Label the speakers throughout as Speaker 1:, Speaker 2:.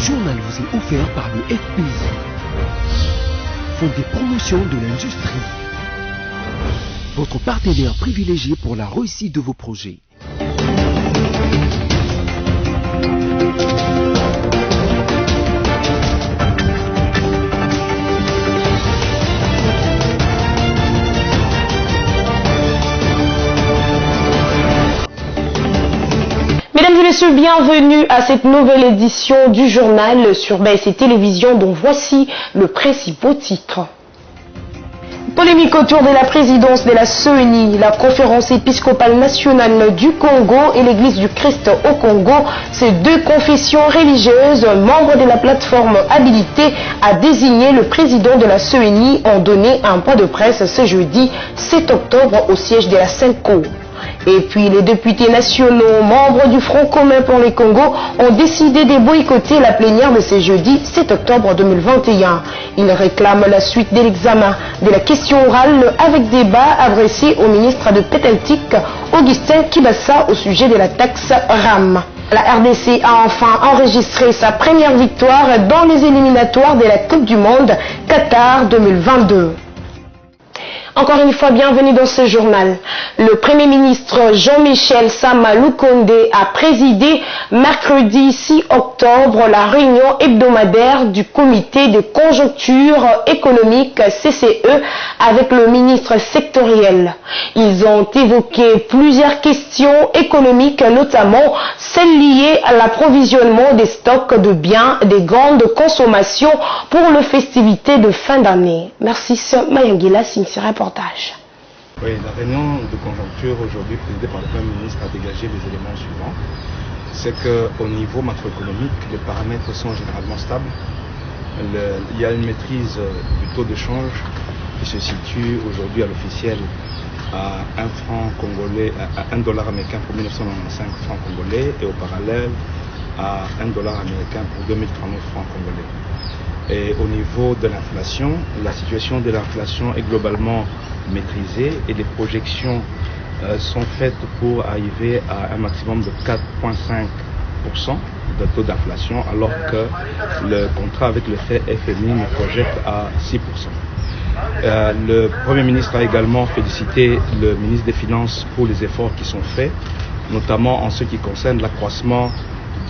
Speaker 1: journal vous est offert par le FPI, Fonds des promotions de l'industrie, votre partenaire privilégié pour la réussite de vos projets.
Speaker 2: Mesdames et messieurs, bienvenue à cette nouvelle édition du journal sur BSC Télévision dont voici le principal titre. Polémique autour de la présidence de la CENI, la conférence épiscopale nationale du Congo et l'église du Christ au Congo, ces deux confessions religieuses, membres de la plateforme habilitée à désigner le président de la CENI, ont donné un point de presse ce jeudi 7 octobre au siège de la Sainte-Cour. Et puis les députés nationaux, membres du Front commun pour les Congos, ont décidé de boycotter la plénière de ce jeudi 7 octobre 2021. Ils réclament la suite de l'examen de la question orale avec débat adressé au ministre de Pételtique, Augustin Kibassa, au sujet de la taxe RAM. La RDC a enfin enregistré sa première victoire dans les éliminatoires de la Coupe du Monde Qatar 2022. Encore une fois, bienvenue dans ce journal. Le Premier ministre Jean-Michel Sama Lukonde a présidé mercredi 6 octobre la réunion hebdomadaire du comité de conjoncture économique CCE avec le ministre sectoriel. Ils ont évoqué plusieurs questions économiques, notamment celles liées à l'approvisionnement des stocks de biens de grande consommation pour les festivités de fin d'année. Merci, Sœur Mayangila, reportage.
Speaker 3: Oui, la réunion de conjoncture aujourd'hui présidée par le Premier ministre a dégagé les éléments suivants. C'est qu'au niveau macroéconomique, les paramètres sont généralement stables. Il y a une maîtrise du taux de change qui se situe aujourd'hui à l'officiel à 1 franc congolais, à 1 dollar américain pour 1995 francs congolais et au parallèle à 1 dollar américain pour 2039 francs congolais. Et au niveau de l'inflation, la situation de l'inflation est globalement maîtrisée et les projections sont faites pour arriver à un maximum de 4,5% de taux d'inflation, alors que le contrat avec le FMI nous projette à 6%. Le Premier ministre a également félicité le ministre des Finances pour les efforts qui sont faits, notamment en ce qui concerne l'accroissement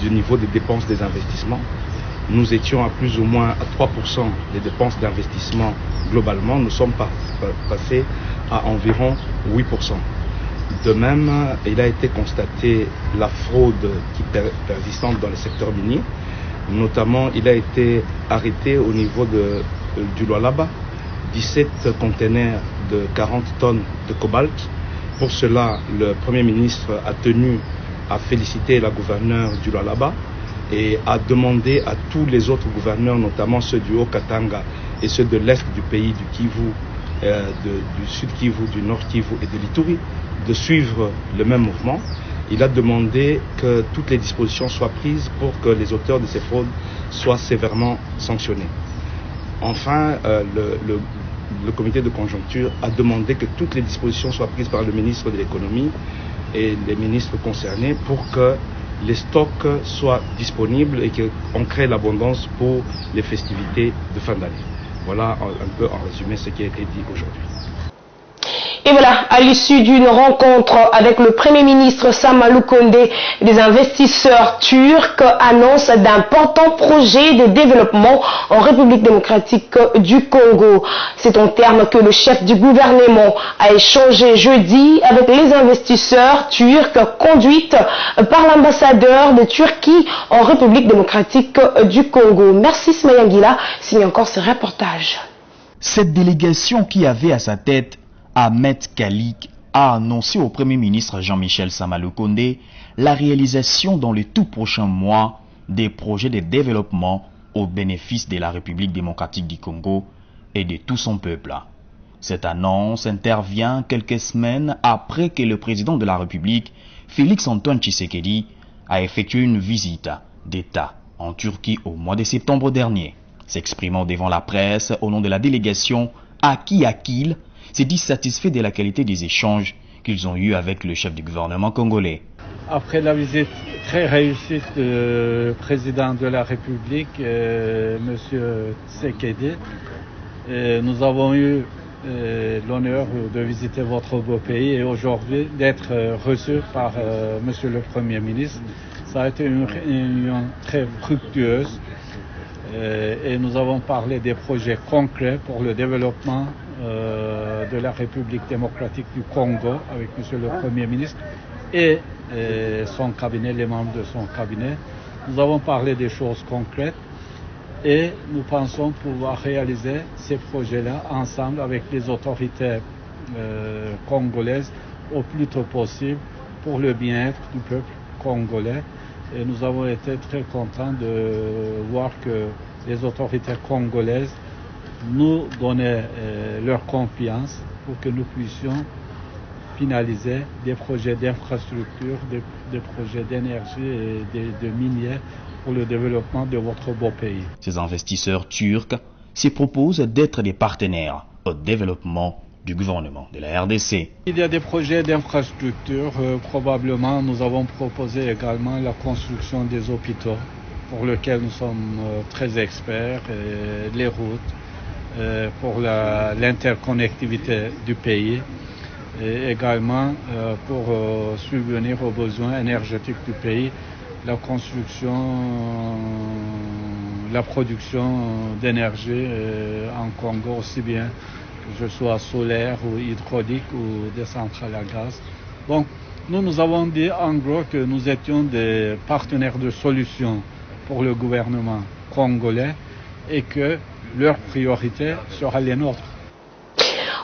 Speaker 3: du niveau des dépenses des investissements. Nous étions à plus ou moins à 3% des dépenses d'investissement globalement. Nous sommes passés à environ 8%. De même, il a été constaté la fraude qui est persistante dans le secteur minier. Notamment, il a été arrêté au niveau du Lualaba, 17 containers de 40 tonnes de cobalt. Pour cela, le Premier ministre a tenu à féliciter la gouverneure du Lualaba et a demandé à tous les autres gouverneurs, notamment ceux du Haut-Katanga et ceux de l'Est du pays, du Kivu, du Sud Kivu, du Nord Kivu et de l'Ituri, de suivre le même mouvement. Il a demandé que toutes les dispositions soient prises pour que les auteurs de ces fraudes soient sévèrement sanctionnés. Enfin, le comité de conjoncture a demandé que toutes les dispositions soient prises par le ministre de l'économie et les ministres concernés pour que les stocks soient disponibles et qu'on crée l'abondance pour les festivités de fin d'année. Voilà un peu en résumé ce qui a été dit aujourd'hui.
Speaker 2: Et voilà, à l'issue d'une rencontre avec le Premier ministre Sama Lukonde, des investisseurs turcs annoncent d'importants projets de développement en République démocratique du Congo. C'est en termes que le chef du gouvernement a échangé jeudi avec les investisseurs turcs conduits par l'ambassadeur de Turquie en République démocratique du Congo. Merci Smayangila, signe encore ce reportage.
Speaker 4: Cette délégation qui avait à sa tête Ahmed Kalik a annoncé au Premier ministre Jean-Michel Sama Lukonde la réalisation dans les tout prochains mois des projets de développement au bénéfice de la République démocratique du Congo et de tout son peuple. Cette annonce intervient quelques semaines après que le président de la République, Félix-Antoine Tshisekedi, a effectué une visite d'État en Turquie au mois de septembre dernier. S'exprimant devant la presse au nom de la délégation, Aki Akil s'est dit satisfait de la qualité des échanges qu'ils ont eus avec le chef du gouvernement congolais.
Speaker 5: Après la visite très réussite du président de la République, M. Tshisekedi. Nous avons eu l'honneur de visiter votre beau pays et aujourd'hui d'être reçus par Monsieur le Premier ministre. Ça a été une réunion très fructueuse et nous avons parlé des projets concrets pour le développement de la République démocratique du Congo avec Monsieur le Premier ministre et son cabinet, les membres de son cabinet. Nous avons parlé des choses concrètes et nous pensons pouvoir réaliser ces projets-là ensemble avec les autorités congolaises au plus tôt possible pour le bien-être du peuple congolais. Et nous avons été très contents de voir que les autorités congolaises nous donnaient leur confiance pour que nous puissions finaliser des projets d'infrastructure, des projets d'énergie et de minières pour le développement de votre beau pays.
Speaker 4: Ces investisseurs turcs se proposent d'être des partenaires au développement du gouvernement de la RDC.
Speaker 5: Il y a des projets d'infrastructure. Probablement, nous avons proposé également la construction des hôpitaux pour lesquels nous sommes très experts, les routes, pour l'interconnectivité du pays et également pour subvenir aux besoins énergétiques du pays, la construction, la production d'énergie en Congo aussi bien que ce soit solaire ou hydraulique ou des centrales à gaz. Donc nous avons dit en gros que nous étions des partenaires de solutions pour le gouvernement congolais et que leur priorité sera les nôtres.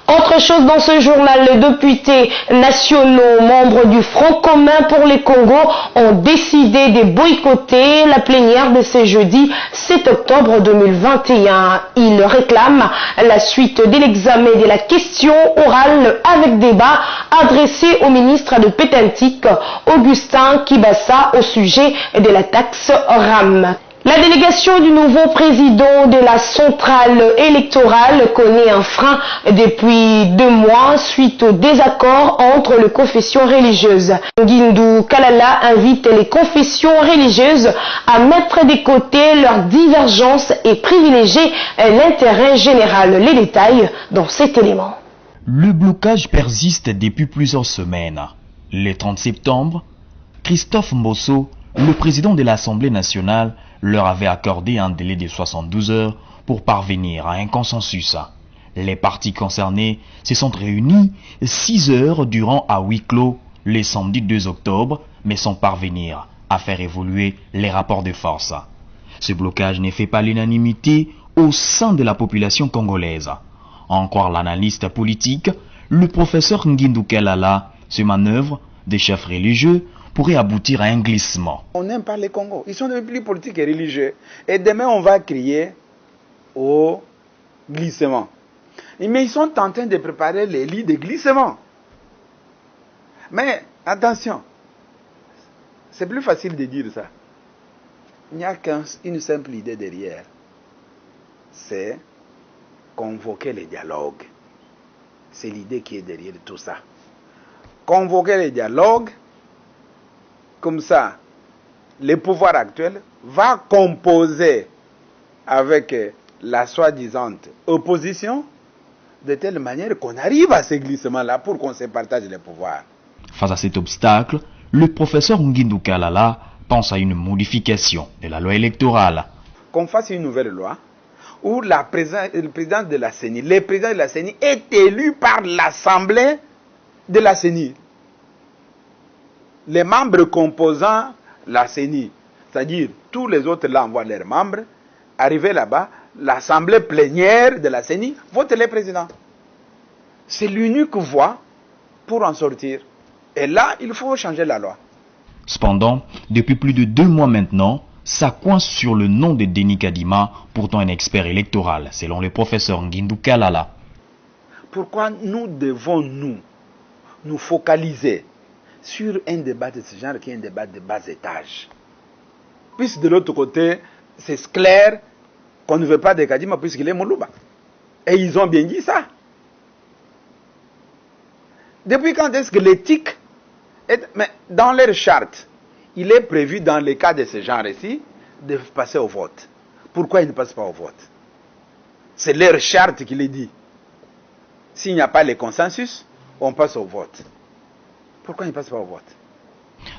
Speaker 2: Autre chose dans ce journal, les députés nationaux membres du Front commun pour les Congo ont décidé de boycotter la plénière de ce jeudi 7 octobre 2021. Ils réclament la suite de l'examen de la question orale avec débat adressée au ministre de Pétentique, Augustin Kibassa, au sujet de la taxe RAM. La délégation du nouveau président de la centrale électorale connaît un frein depuis 2 mois suite au désaccord entre les confessions religieuses. Ngindu Kalala invite les confessions religieuses à mettre de côté leurs divergences et privilégier l'intérêt général. Les détails dans cet élément.
Speaker 4: Le blocage persiste depuis plusieurs semaines. Le 30 septembre, Christophe Mbosso, le président de l'Assemblée nationale, leur avait accordé un délai de 72 heures pour parvenir à un consensus. Les partis concernés se sont réunis 6 heures durant à huis clos le samedi 2 octobre, mais sans parvenir à faire évoluer les rapports de force. Ce blocage ne fait pas l'unanimité au sein de la population congolaise. Encore l'analyste politique, le professeur Ngindu Kalala, ce manœuvre des chefs religieux pourrait aboutir à un glissement.
Speaker 6: On n'aime pas les Congo. Ils sont devenus plus politiques et religieux. Et demain, on va crier au glissement. Mais ils sont en train de préparer les lits de glissement. Mais attention, c'est plus facile de dire ça. Il n'y a qu'une simple idée derrière. C'est convoquer les dialogues. C'est l'idée qui est derrière tout ça. Convoquer les dialogues. Comme ça, le pouvoir actuel va composer avec la soi-disant opposition de telle manière qu'on arrive à ce glissement-là pour qu'on se partage les pouvoirs.
Speaker 4: Face à cet obstacle, le professeur Ngindu Kalala pense à une modification de la loi électorale.
Speaker 6: Qu'on fasse une nouvelle loi où le président de la CENI, le président de la CENI est élu par l'Assemblée de la CENI. Les membres composant la CENI, c'est-à-dire tous les autres là envoient leurs membres, arriver là-bas, l'assemblée plénière de la CENI vote les présidents. C'est l'unique voie pour en sortir. Et là, il faut changer la loi.
Speaker 4: Cependant, depuis plus de 2 mois maintenant, ça coince sur le nom de Denis Kadima, pourtant un expert électoral, selon le professeur Ngindu Kalala.
Speaker 6: Pourquoi nous devons nous focaliser sur un débat de ce genre qui est un débat de bas étage? Puisque de l'autre côté, c'est clair qu'on ne veut pas de Kadima puisqu'il est Moulouba. Et ils ont bien dit ça. Depuis quand est-ce que l'éthique est... Mais dans leur charte, il est prévu dans les cas de ce genre-ci de passer au vote. Pourquoi ils ne passent pas au vote? C'est leur charte qui le dit. S'il n'y a pas le consensus, on passe au vote. Pourquoi ils ne passent pas au vote?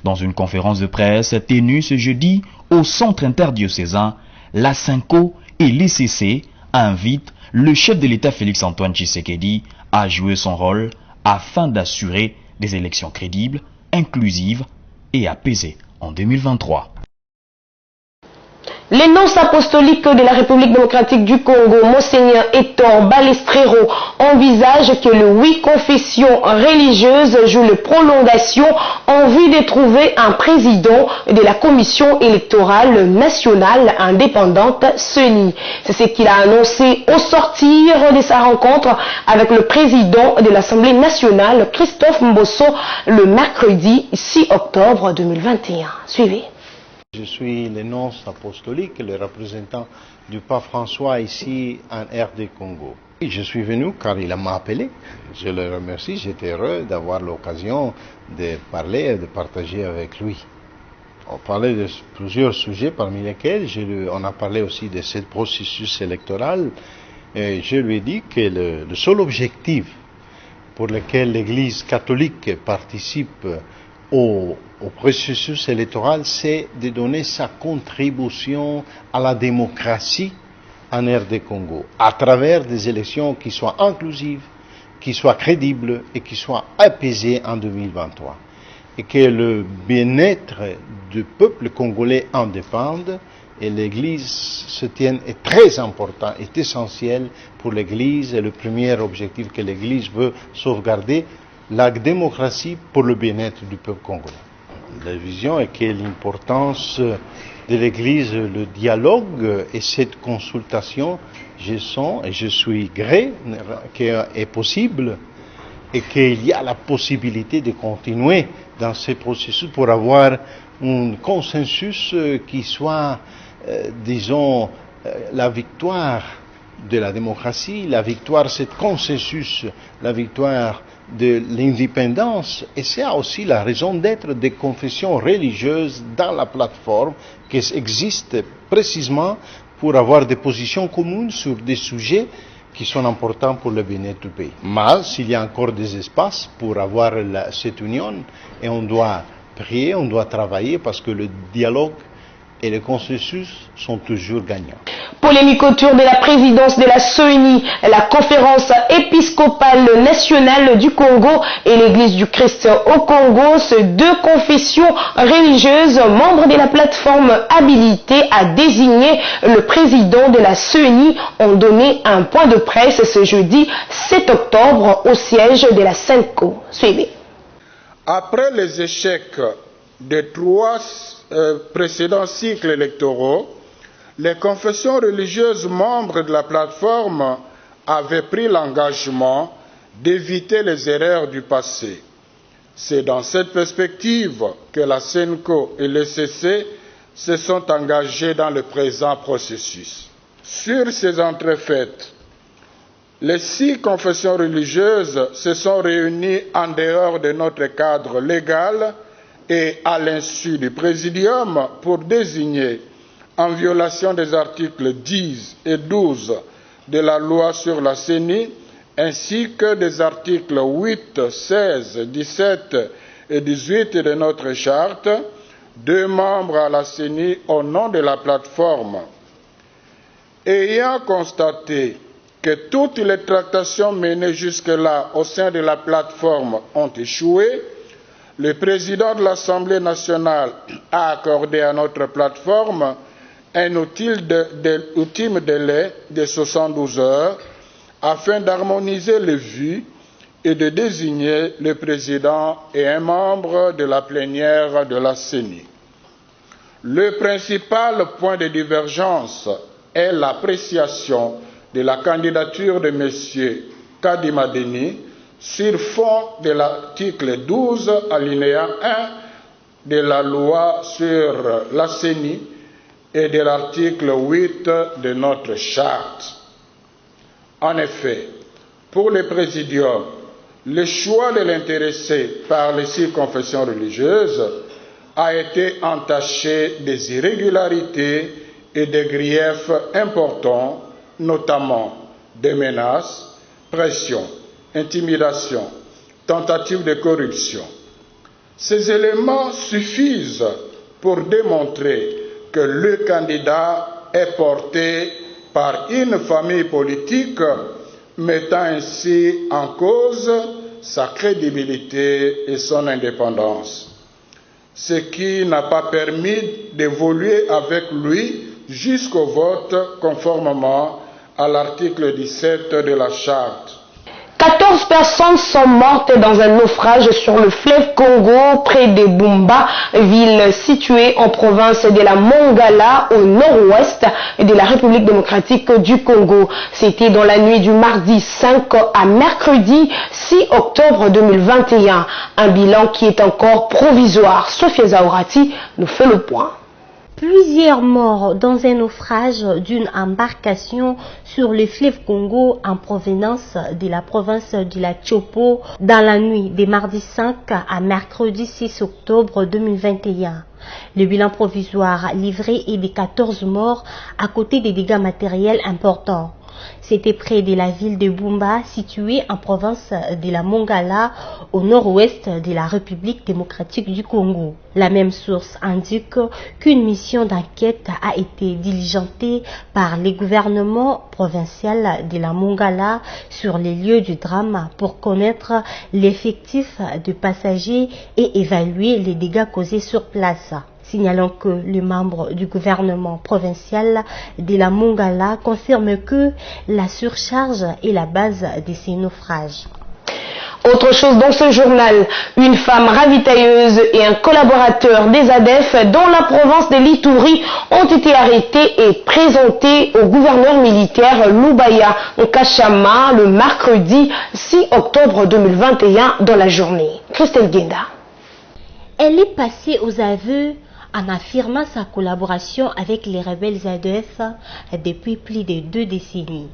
Speaker 4: Dans une conférence de presse tenue ce jeudi au centre interdiocésain, la SENCO et l'ECC invitent le chef de l'État Félix-Antoine Tshisekedi à jouer son rôle afin d'assurer des élections crédibles, inclusives et apaisées en 2023.
Speaker 2: L'énonce apostolique de la République démocratique du Congo, Monseigneur Hector Balestrero, envisage que les 8 confessions religieuses jouent les prolongations en vue de trouver un président de la Commission électorale nationale indépendante, CENI. C'est ce qu'il a annoncé au sortir de sa rencontre avec le président de l'Assemblée nationale, Christophe Mbosso, le mercredi 6 octobre 2021. Suivez.
Speaker 7: Je suis le nonce apostolique, le représentant du pape François ici en RD Congo. Je suis venu car il m'a appelé. Je le remercie, j'étais heureux d'avoir l'occasion de parler et de partager avec lui. On parlait de plusieurs sujets parmi lesquels on a parlé aussi de ce processus électoral. Et je lui ai dit que le seul objectif pour lequel l'Église catholique participe au processus électoral, c'est de donner sa contribution à la démocratie en RD Congo, à travers des élections qui soient inclusives, qui soient crédibles et qui soient apaisées en 2023. Et que le bien-être du peuple congolais en dépende, et l'Église se tienne est très important, est essentiel pour l'Église, et le premier objectif que l'Église veut sauvegarder, la démocratie pour le bien-être du peuple congolais. La vision est que l'importance de l'Église, le dialogue et cette consultation, je sens et je suis gré qu'elle est possible et qu'il y a la possibilité de continuer dans ce processus pour avoir un consensus qui soit, disons, la victoire de la démocratie, la victoire, cette consensus, la victoire de l'indépendance, et c'est aussi la raison d'être des confessions religieuses dans la plateforme qui existe précisément pour avoir des positions communes sur des sujets qui sont importants pour le bien-être du pays. Mais s'il y a encore des espaces pour avoir cette union, et on doit prier, on doit travailler parce que le dialogue et le consensus sont toujours gagnants.
Speaker 2: Polémique autour de la présidence de la CENI, la conférence épiscopale nationale du Congo et l'Église du Christ au Congo, ces 2 confessions religieuses membres de la plateforme habilitée à désigner le président de la CENI ont donné un point de presse ce jeudi 7 octobre au siège de la SENCO. Suivez.
Speaker 8: Après les échecs des 3 précédents cycles électoraux, les confessions religieuses membres de la plateforme avaient pris l'engagement d'éviter les erreurs du passé. C'est dans cette perspective que la SENCO et l'ECC se sont engagés dans le présent processus. Sur ces entrefaites, les 6 confessions religieuses se sont réunies en dehors de notre cadre légal et à l'insu du Présidium pour désigner, en violation des articles 10 et 12 de la loi sur la CENI, ainsi que des articles 8, 16, 17 et 18 de notre charte, 2 membres à la CENI au nom de la plateforme. Ayant constaté que toutes les tractations menées jusque-là au sein de la plateforme ont échoué, le président de l'Assemblée nationale a accordé à notre plateforme un ultime délai de 72 heures afin d'harmoniser les vues et de désigner le président et un membre de la plénière de la CENI. Le principal point de divergence est l'appréciation de la candidature de M. Kadima Deni sur fond de l'article 12, alinéa 1 de la loi sur la CENI et de l'article 8 de notre charte. En effet, pour le Présidium, le choix de l'intéressé par les 6 confessions religieuses a été entaché des irrégularités et des griefs importants, notamment des menaces, pressions, intimidations, tentatives de corruption. Ces éléments suffisent pour démontrer que le candidat est porté par une famille politique, mettant ainsi en cause sa crédibilité et son indépendance, ce qui n'a pas permis d'évoluer avec lui jusqu'au vote conformément à l'article 17 de la Charte.
Speaker 2: 14 personnes sont mortes dans un naufrage sur le fleuve Congo près de Bumba, ville située en province de la Mongala au nord-ouest de la République démocratique du Congo. C'était dans la nuit du mardi 5 à mercredi 6 octobre 2021. Un bilan qui est encore provisoire. Sophia Zaorati nous fait le point.
Speaker 9: Plusieurs morts dans un naufrage d'une embarcation sur le fleuve Congo en provenance de la province de la Chopo dans la nuit de mardi 5 à mercredi 6 octobre 2021. Le bilan provisoire livré est de 14 morts à côté des dégâts matériels importants. C'était près de la ville de Bumba, située en province de la Mongala, au nord-ouest de la République démocratique du Congo. La même source indique qu'une mission d'enquête a été diligentée par le gouvernement provincial de la Mongala sur les lieux du drame pour connaître l'effectif de passagers et évaluer les dégâts causés sur place. Signalons que le membre du gouvernement provincial de la Mongala confirme que la surcharge est la base de ces naufrages.
Speaker 2: Autre chose dans ce journal, une femme ravitailleuse et un collaborateur des ADF dans la province de l'Ituri ont été arrêtés et présentés au gouverneur militaire Lubaya Nkashama le mercredi 6 octobre 2021 dans la journée. Christelle Guenda.
Speaker 9: Elle est passée aux aveux en affirmant sa collaboration avec les rebelles ADF depuis plus de 2 décennies.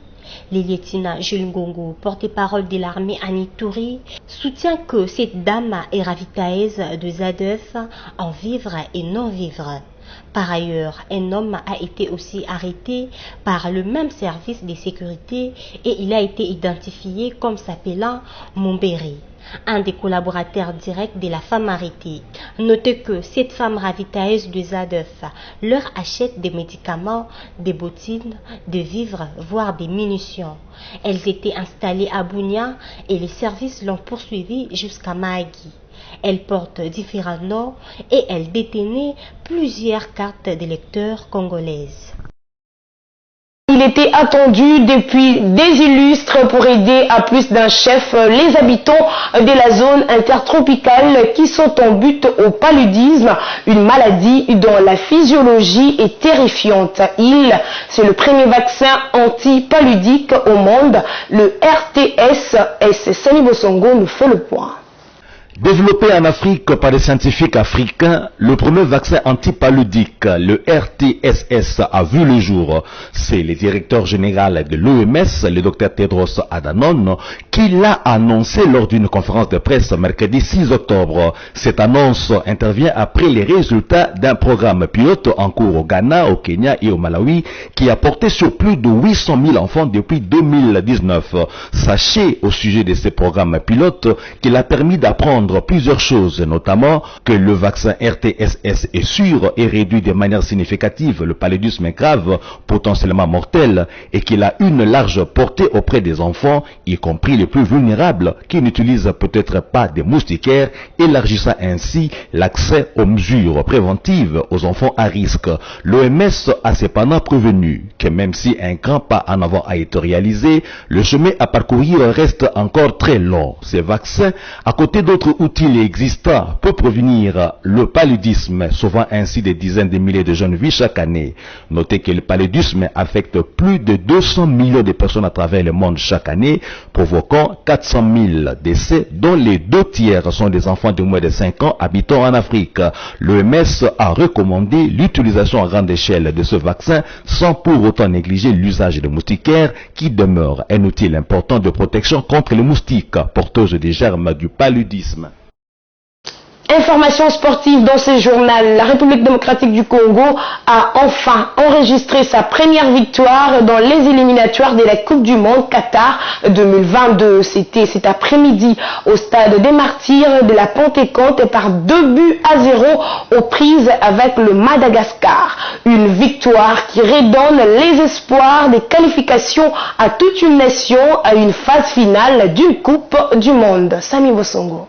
Speaker 9: Le lieutenant Jules Ngongo, porte-parole de l'armée en Ituri, soutient que cette dame est ravitailleuse de ZADF en vivre et non-vivre. Par ailleurs, un homme a été aussi arrêté par le même service de sécurité et il a été identifié comme s'appelant Momberi, un des collaborateurs directs de la femme arrêtée. Notez que cette femme ravitailleuse de ZADF leur achète des médicaments, des bottines, des vivres, voire des munitions. Elles étaient installées à Bunia et les services l'ont poursuivie jusqu'à Mahagi. Elle porte différents noms et elle détenait plusieurs cartes d'électeurs congolaises.
Speaker 2: Il était attendu depuis des illustres pour aider à plus d'un chef les habitants de la zone intertropicale qui sont en butte au paludisme, une maladie dont la physiologie est terrifiante. C'est le premier vaccin anti-paludique au monde, le RTS. Sani Bosongo nous fait le point.
Speaker 10: Développé en Afrique par des scientifiques africains, le premier vaccin antipaludique, le RTSS, a vu le jour. C'est le directeur général de l'OMS, le Dr Tedros Adhanom, qui l'a annoncé lors d'une conférence de presse mercredi 6 octobre. Cette annonce intervient après les résultats d'un programme pilote en cours au Ghana, au Kenya et au Malawi, qui a porté sur plus de 800 000 enfants depuis 2019. Sachez au sujet de ce programme pilote qu'il a permis d'apprendre plusieurs choses, notamment que le vaccin RTSS est sûr et réduit de manière significative le paludisme grave, potentiellement mortel, et qu'il a une large portée auprès des enfants, y compris les plus vulnérables, qui n'utilisent peut-être pas des moustiquaires, élargissant ainsi l'accès aux mesures préventives aux enfants à risque. L'OMS a cependant prévenu que même si un grand pas en avant a été réalisé, le chemin à parcourir reste encore très long. Ces vaccins, à côté d'autres outils existants, peut prévenir le paludisme, sauvant ainsi des dizaines de milliers de jeunes vies chaque année. Notez que le paludisme affecte plus de 200 millions de personnes à travers le monde chaque année, provoquant 400 000 décès, dont les 2 tiers sont des enfants de moins de 5 ans habitant en Afrique. L'OMS a recommandé l'utilisation à grande échelle de ce vaccin sans pour autant négliger l'usage de moustiquaires qui demeure un outil important de protection contre les moustiques porteuses des germes du paludisme.
Speaker 2: Information sportive dans ce journal. La République démocratique du Congo a enfin enregistré sa première victoire dans les éliminatoires de la Coupe du Monde Qatar 2022. C'était cet après-midi au stade des Martyrs de la Pentecôte par 2-0 aux prises avec le Madagascar. Une victoire qui redonne les espoirs des qualifications à toute une nation à une phase finale d'une Coupe du Monde. Sami Bosongo.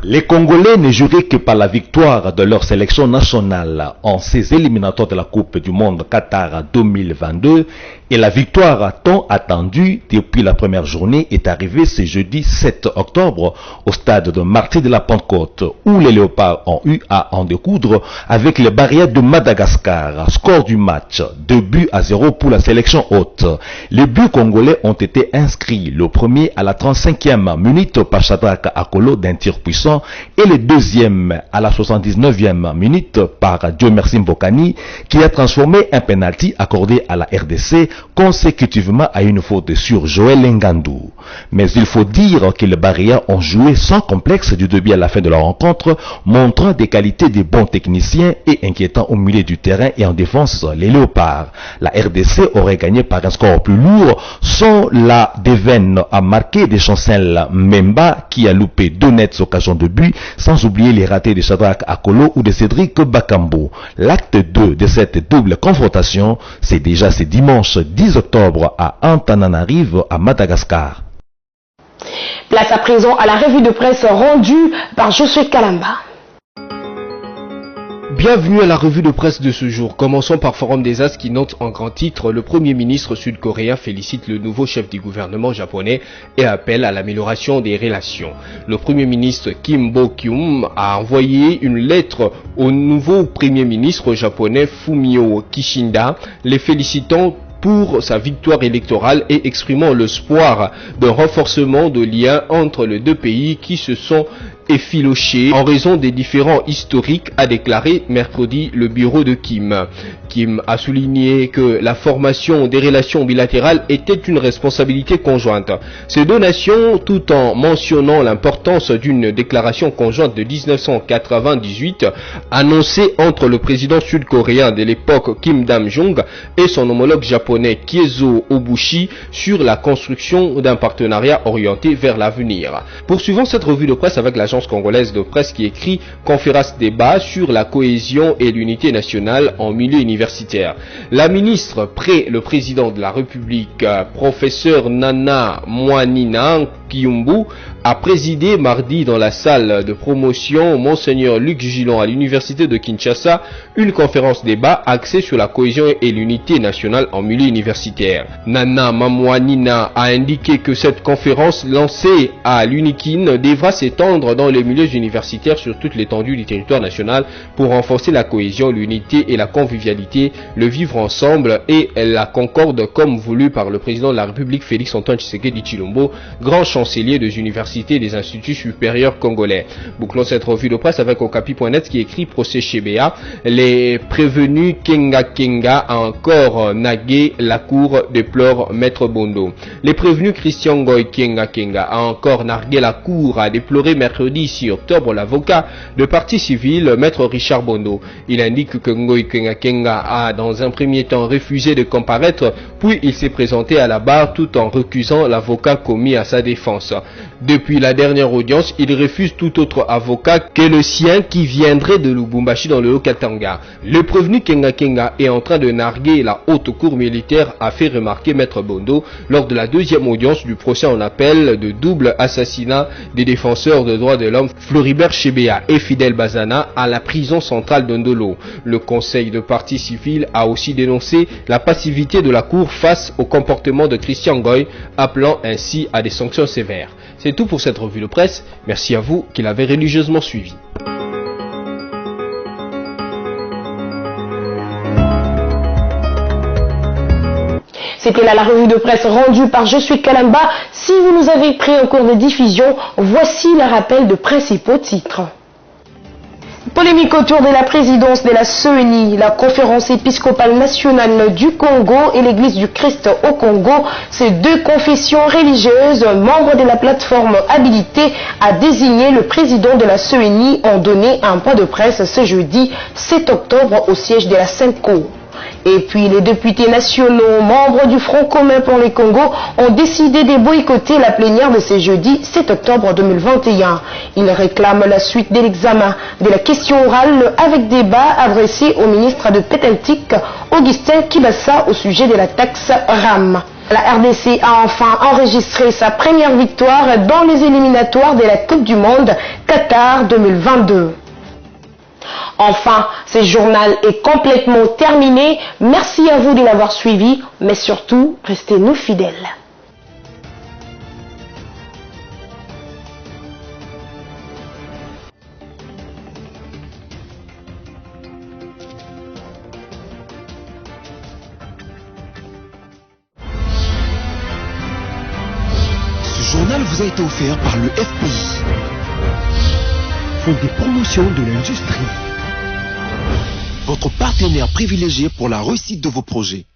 Speaker 10: Les Congolais ne juraient que par la victoire de leur sélection nationale en ces éliminatoires de la Coupe du Monde Qatar 2022 et la victoire tant attendue depuis la première journée est arrivée ce jeudi 7 octobre au stade de Martyrs de la Pentecôte où les Léopards ont eu à en découdre avec les barrières de Madagascar. Score du match 2-0 pour la sélection hôte. Les buts congolais ont été inscrits, le premier à la 35e minute par Shadrack Akolo d'un tir puissant et le deuxième à la 79e minute par Diomersi Mbokani qui a transformé un penalty accordé à la RDC consécutivement à une faute sur Joël Ngandou. Mais il faut dire que les Barrières ont joué sans complexe du début à la fin de la rencontre, montrant des qualités de bons techniciens et inquiétant au milieu du terrain et en défense les Léopards. La RDC aurait gagné par un score plus lourd sans la Devenne à marquer des Chancel Memba qui a loupé 2 nettes occasions de but, sans oublier les ratés de Shadrack Akolo ou de Cédric Bakambo. L'acte 2 de cette double confrontation, c'est déjà ce dimanche 10 octobre à Antananarivo à Madagascar.
Speaker 2: Place à présent à la revue de presse rendue par Josué Kalamba.
Speaker 11: Bienvenue à la revue de presse de ce jour. Commençons par Forum des As qui note en grand titre: le Premier ministre sud-coréen félicite le nouveau chef du gouvernement japonais et appelle à l'amélioration des relations. Le Premier ministre Kim Bo-kyum a envoyé une lettre au nouveau Premier ministre japonais Fumio Kishida, les félicitant pour sa victoire électorale et exprimant l'espoir d'un renforcement de liens entre les deux pays qui se sont effilochés en raison des différends historiques, a déclaré mercredi le bureau de Kim. Kim a souligné que la formation des relations bilatérales était une responsabilité conjointe. Ces deux nations, tout en mentionnant l'importance d'une déclaration conjointe de 1998 annoncée entre le président sud-coréen de l'époque Kim Dae-jung et son homologue japonais Keizo Obushi sur la construction d'un partenariat orienté vers l'avenir. Poursuivons cette revue de presse avec l'agence congolaise de presse qui écrit conférence débat sur la cohésion et l'unité nationale en milieu universitaire. La ministre près le président de la République, professeur Nana Mwanina Kiyumbu, a présidé mardi dans la salle de promotion Monseigneur Luc Gillon à l'université de Kinshasa une conférence débat axée sur la cohésion et l'unité nationale en milieu universitaire. Nana Mwanina a indiqué que cette conférence lancée à l'UNIKIN devra s'étendre dans les milieux universitaires sur toute l'étendue du territoire national pour renforcer la cohésion, l'unité et la convivialité, le vivre ensemble et la concorde comme voulu par le président de la République Félix-Antoine Tshisekedi Tshilombo, grand chancelier des universités et des instituts supérieurs congolais. Bouclons cette revue de presse avec Okapi.net qui écrit procès Chebea. Les prévenus Kenga Kenga a encore nagué la cour, déplore Maître Bondo. Les prévenus Christian Ngoy Kenga Kenga a encore nargué la cour, a déploré mercredi 6 octobre l'avocat de parti civil Maître Richard Bondo. Il indique que Ngoy Kenga Kenga a dans un premier temps refusé de comparaître, puis il s'est présenté à la barre tout en recusant l'avocat commis à sa défense. Depuis la dernière audience, il refuse tout autre avocat que le sien qui viendrait de Lubumbashi dans le Haut-Katanga. Le prévenu Kenga Kenga est en train de narguer la haute cour militaire, a fait remarquer Maître Bondo lors de la deuxième audience du procès en appel de double assassinat des défenseurs de droits de l'homme Floribert Chebea et Fidel Bazana à la prison centrale d'Ondolo. Le conseil de parti civil a aussi dénoncé la passivité de la cour face au comportement de Christian Ngoy, appelant ainsi à des sanctions sévères. C'est tout pour cette revue de presse. Merci à vous qui l'avez religieusement suivi.
Speaker 2: C'était là la revue de presse rendue par Je suis Kalamba. Si vous nous avez pris en cours de diffusion, voici le rappel de principaux titres. Polémique autour de la présidence de la CENI, la conférence épiscopale nationale du Congo et l'église du Christ au Congo. Ces deux confessions religieuses, membres de la plateforme habilitée à désigner le président de la CENI, ont donné un point de presse ce jeudi 7 octobre au siège de la Sainte Cour. Et puis les députés nationaux, membres du Front commun pour les Congo, ont décidé de boycotter la plénière de ce jeudi 7 octobre 2021. Ils réclament la suite de l'examen de la question orale avec débat adressé au ministre de Pételtique, Augustin Kibassa, au sujet de la taxe RAM. La RDC a enfin enregistré sa première victoire dans les éliminatoires de la Coupe du Monde Qatar 2022. Enfin, ce journal est complètement terminé. Merci à vous de l'avoir suivi, mais surtout, restez-nous fidèles.
Speaker 1: Ce journal vous a été offert par le FPI, Fonds des promotions de l'industrie, votre partenaire privilégié pour la réussite de vos projets.